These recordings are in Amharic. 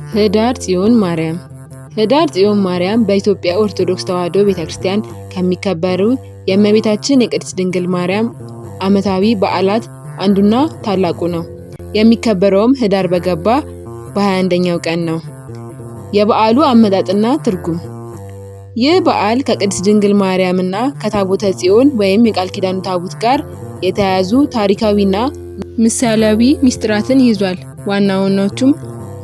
ህዳር ጽዮን ማርያም። ህዳር ጽዮን ማርያም በኢትዮጵያ ኦርቶዶክስ ተዋሕዶ ቤተክርስቲያን ከሚከበሩ የእመቤታችን የቅድስት ድንግል ማርያም ዓመታዊ በዓላት አንዱና ታላቁ ነው። የሚከበረውም ህዳር በገባ በ21ኛው ቀን ነው። የበዓሉ አመጣጥና ትርጉም። ይህ በዓል ከቅድስት ድንግል ማርያምና ከታቦተ ጽዮን ወይም የቃል ኪዳኑ ታቦት ጋር የተያያዙ ታሪካዊና ምሳሌያዊ ሚስጥራትን ይዟል። ዋና ዋናዎቹም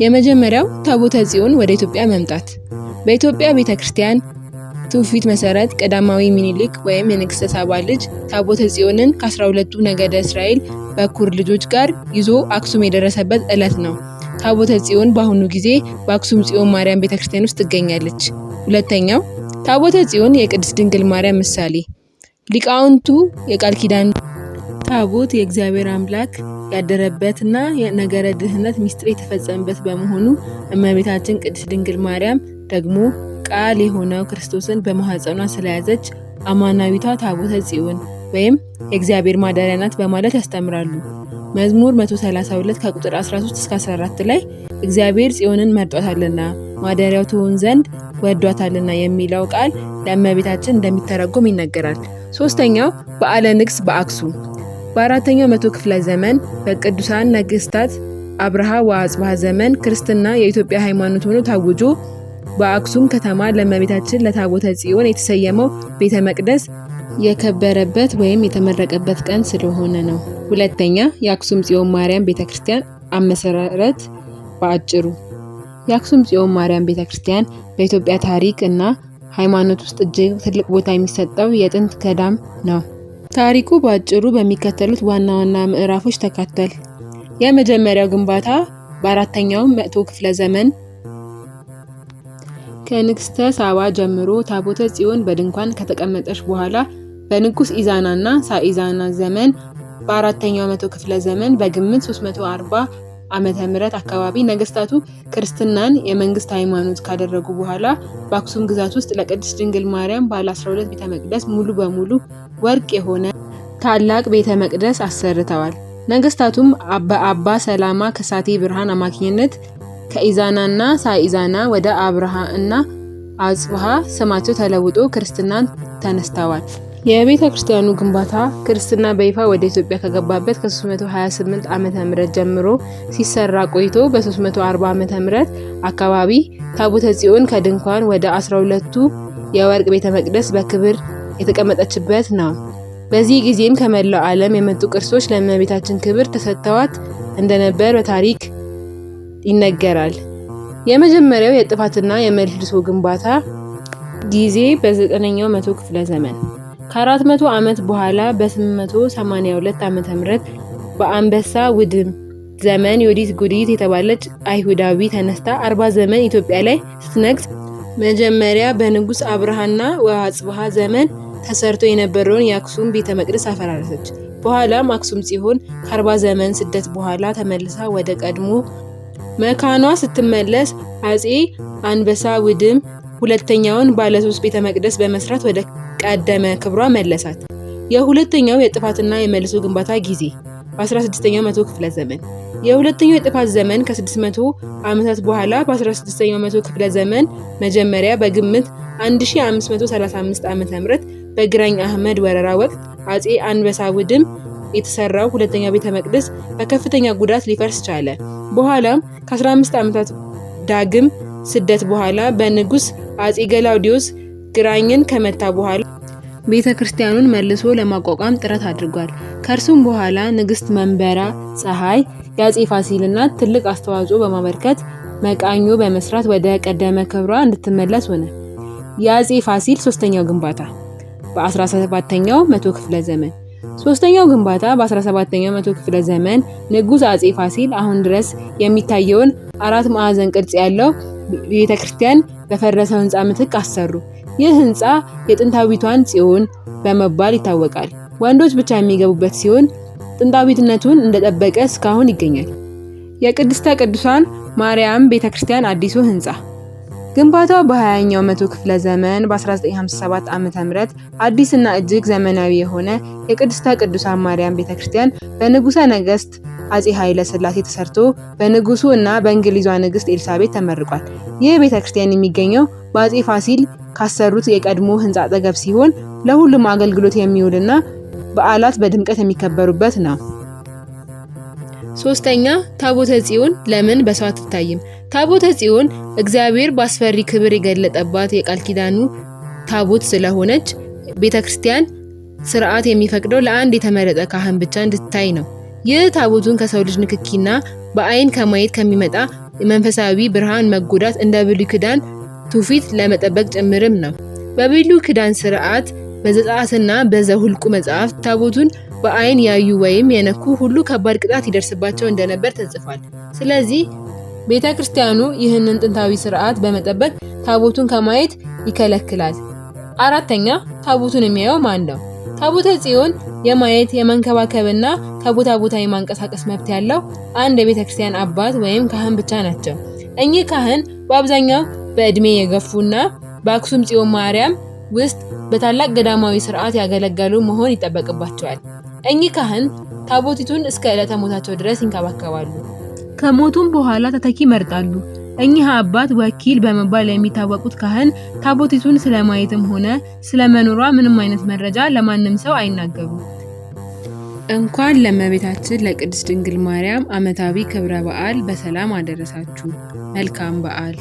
የመጀመሪያው ታቦተ ጽዮን ወደ ኢትዮጵያ መምጣት። በኢትዮጵያ ቤተክርስቲያን ትውፊት መሰረት ቀዳማዊ ምኒልክ ወይም የንግስተ ሳባ ልጅ ታቦተ ጽዮንን ከ12ቱ ነገደ እስራኤል በኩር ልጆች ጋር ይዞ አክሱም የደረሰበት ዕለት ነው። ታቦተ ጽዮን በአሁኑ ጊዜ በአክሱም ጽዮን ማርያም ቤተክርስቲያን ውስጥ ትገኛለች። ሁለተኛው ታቦተ ጽዮን የቅድስት ድንግል ማርያም ምሳሌ። ሊቃውንቱ የቃል ኪዳን ታቦት የእግዚአብሔር አምላክ ያደረበትና የነገረ ድህነት ሚስጥር የተፈጸመበት በመሆኑ እመቤታችን ቅድስት ድንግል ማርያም ደግሞ ቃል የሆነው ክርስቶስን በማህፀኗ ስለያዘች አማናዊቷ ታቦተ ጽዮን ወይም የእግዚአብሔር ማደሪያ ናት በማለት ያስተምራሉ። መዝሙር 132 ከቁጥር 13 እስከ 14 ላይ እግዚአብሔር ጽዮንን መርጧታልና ማደሪያው ትሆን ዘንድ ወዷታልና የሚለው ቃል ለእመቤታችን እንደሚተረጎም ይነገራል። ሶስተኛው በዓለ ንግስ በአክሱም። በ4ኛው መቶ ክፍለ ዘመን በቅዱሳን ነገስታት አብርሃ ወአጽብሃ ዘመን ክርስትና የኢትዮጵያ ሃይማኖት ሆኖ ታውጆ በአክሱም ከተማ ለእመቤታችን ለታቦተ ጽዮን የተሰየመው ቤተ መቅደስ የከበረበት ወይም የተመረቀበት ቀን ስለሆነ ነው። ሁለተኛ የአክሱም ጽዮን ማርያም ቤተክርስቲያን አመሰራረት በአጭሩ። የአክሱም ጽዮን ማርያም ቤተክርስቲያን በኢትዮጵያ ታሪክ እና ሃይማኖት ውስጥ እጅግ ትልቅ ቦታ የሚሰጠው የጥንት ገዳም ነው። ታሪኩ በአጭሩ በሚከተሉት ዋና ዋና ምዕራፎች ተካቷል። የመጀመሪያው ግንባታ በ4ኛው መቶ ክፍለ ዘመን ከንግስተ ሳባ ጀምሮ ታቦተ ጽዮን በድንኳን ከተቀመጠች በኋላ በንጉስ ኢዛናና ሳኢዛና ዘመን በ4ኛው መቶ ክፍለ ዘመን በግምት 340 ዓመተ ምህረት አካባቢ ነገስታቱ ክርስትናን የመንግስት ሃይማኖት ካደረጉ በኋላ በአክሱም ግዛት ውስጥ ለቅድስት ድንግል ማርያም ባለ 12 ቤተ መቅደስ ሙሉ በሙሉ ወርቅ የሆነ ታላቅ ቤተ መቅደስ አሰርተዋል። ነገስታቱም በአባ ሰላማ ከሳቴ ብርሃን አማካኝነት ከኢዛናና ሳኢዛና ወደ አብርሃ እና አጽብሃ ስማቸው ተለውጦ ክርስትናን ተነስተዋል። የቤተ ክርስቲያኑ ግንባታ ክርስትና በይፋ ወደ ኢትዮጵያ ከገባበት ከ328 ዓመተ ምህረት ጀምሮ ሲሰራ ቆይቶ በ340 ዓመተ ምህረት አካባቢ ታቦተ ጽዮን ከድንኳን ወደ 12ቱ የወርቅ ቤተ መቅደስ በክብር የተቀመጠችበት ነው። በዚህ ጊዜም ከመላው ዓለም የመጡ ቅርሶች ለእመቤታችን ክብር ተሰጥተዋት እንደነበር በታሪክ ይነገራል። የመጀመሪያው የጥፋትና የመልሶ ግንባታ ጊዜ በ9ኛው መቶ ክፍለ ዘመን ከ400 ዓመት በኋላ በ882 ዓመተ ምህረት በአንበሳ ውድም ዘመን ዮዲት ጉዲት የተባለች አይሁዳዊ ተነስታ 40 ዘመን ኢትዮጵያ ላይ ስትነግስ መጀመሪያ በንጉስ አብርሃና ወአጽብሃ ዘመን ተሰርቶ የነበረውን የአክሱም ቤተ መቅደስ አፈራረሰች። በኋላም አክሱም ጽዮን ከ40 ዘመን ስደት በኋላ ተመልሳ ወደ ቀድሞ መካኗ ስትመለስ አጼ አንበሳ ውድም ሁለተኛውን ባለ 3 ቤተ መቅደስ በመስራት ወደ ቀደመ ክብሯ መለሳት። የሁለተኛው የጥፋትና የመልሶ ግንባታ ጊዜ በ16ኛው መቶ ክፍለ ዘመን። የሁለተኛው የጥፋት ዘመን ከ600 ዓመታት በኋላ በ16ኛው መቶ ክፍለ ዘመን መጀመሪያ በግምት 1535 ዓመተ ምህረት በግራኝ አህመድ ወረራ ወቅት አጼ አንበሳ ውድም የተሰራው ሁለተኛው ቤተ መቅደስ በከፍተኛ ጉዳት ሊፈርስ ቻለ። በኋላም ከ15 ዓመታት ዳግም ስደት በኋላ በንጉስ አጼ ገላውዲዮስ ግራኝን ከመታ በኋላ ቤተ ክርስቲያኑን መልሶ ለማቋቋም ጥረት አድርጓል። ከእርሱም በኋላ ንግስት መንበራ ፀሐይ የአጼ ፋሲልና ትልቅ አስተዋጽኦ በማበርከት መቃኞ በመስራት ወደ ቀደመ ክብሯ እንድትመለስ ሆነ። የአጼ ፋሲል ሶስተኛው ግንባታ በ17ኛው መቶ ክፍለ ዘመን። ሶስተኛው ግንባታ በ17ኛው መቶ ክፍለ ዘመን ንጉስ አጼ ፋሲል አሁን ድረስ የሚታየውን 4 ማዕዘን ቅርጽ ያለው ቤተክርስቲያን በፈረሰው ህንጻ ምትክ አሰሩ። ይህ ህንጻ የጥንታዊቷን ጽዮን በመባል ይታወቃል። ወንዶች ብቻ የሚገቡበት ሲሆን ጥንታዊነቱን እንደጠበቀ እስካሁን ይገኛል። የቅድስተ ቅዱሳን ማርያም ቤተክርስቲያን አዲሱ ህንጻ ግንባታው በ20ኛው መቶ ክፍለ ዘመን በ1957 ዓመተ ምህረት አዲስና እጅግ ዘመናዊ የሆነ የቅድስተ ቅዱሳን ማርያም ቤተክርስቲያን በንጉሠ ነገሥት አጼ ኃይለ ሥላሴ ተሰርቶ በንጉሱ እና በእንግሊዟ ንግስት ኤልሳቤጥ ተመርቋል። ይህ ቤተክርስቲያን የሚገኘው በአጼ ፋሲል ካሰሩት የቀድሞ ህንጻ አጠገብ ሲሆን ለሁሉም አገልግሎት የሚውልና በዓላት በድምቀት የሚከበሩበት ነው። ሶስተኛ ታቦተ ጽዮን ለምን በሰው አትታይም? ታቦተ ጽዮን እግዚአብሔር በአስፈሪ ክብር የገለጠባት የቃል ኪዳኑ ታቦት ስለሆነች ቤተክርስቲያን ስርዓት የሚፈቅደው ለአንድ የተመረጠ ካህን ብቻ እንድትታይ ነው። ይህ ታቦቱን ከሰው ልጅ ንክኪና በአይን ከማየት ከሚመጣ መንፈሳዊ ብርሃን መጎዳት እንደ ብሉይ ኪዳን ትውፊት ለመጠበቅ ጭምርም ነው። በብሉይ ኪዳን ስርዓት በዘጸአትና በዘኍልቍ መጽሐፍ ታቦቱን በአይን ያዩ ወይም የነኩ ሁሉ ከባድ ቅጣት ይደርስባቸው እንደነበር ተጽፏል። ስለዚህ ቤተክርስቲያኑ ይህንን ጥንታዊ ስርዓት በመጠበቅ ታቦቱን ከማየት ይከለክላል። አራተኛ ታቦቱን የሚያየው ማን ነው? ታቦተ ጽዮን የማየት የመንከባከብና ከቦታ ቦታ የማንቀሳቀስ መብት ያለው አንድ የቤተክርስቲያን አባት ወይም ካህን ብቻ ናቸው። እኚህ ካህን በአብዛኛው በእድሜ የገፉና በአክሱም ጽዮን ማርያም ውስጥ በታላቅ ገዳማዊ ስርዓት ያገለገሉ መሆን ይጠበቅባቸዋል። እኚህ ካህን ታቦቲቱን እስከ ዕለተ ሞታቸው ድረስ ይንከባከባሉ። ከሞቱም በኋላ ተተኪ ይመርጣሉ። እኚህ አባት ወኪል በመባል የሚታወቁት ካህን ታቦቲቱን ስለማየትም ሆነ ስለመኖሯ ምንም አይነት መረጃ ለማንም ሰው አይናገሩም። እንኳን ለእመቤታችን ለቅድስት ድንግል ማርያም ዓመታዊ ክብረ በዓል በሰላም አደረሳችሁ። መልካም በዓል።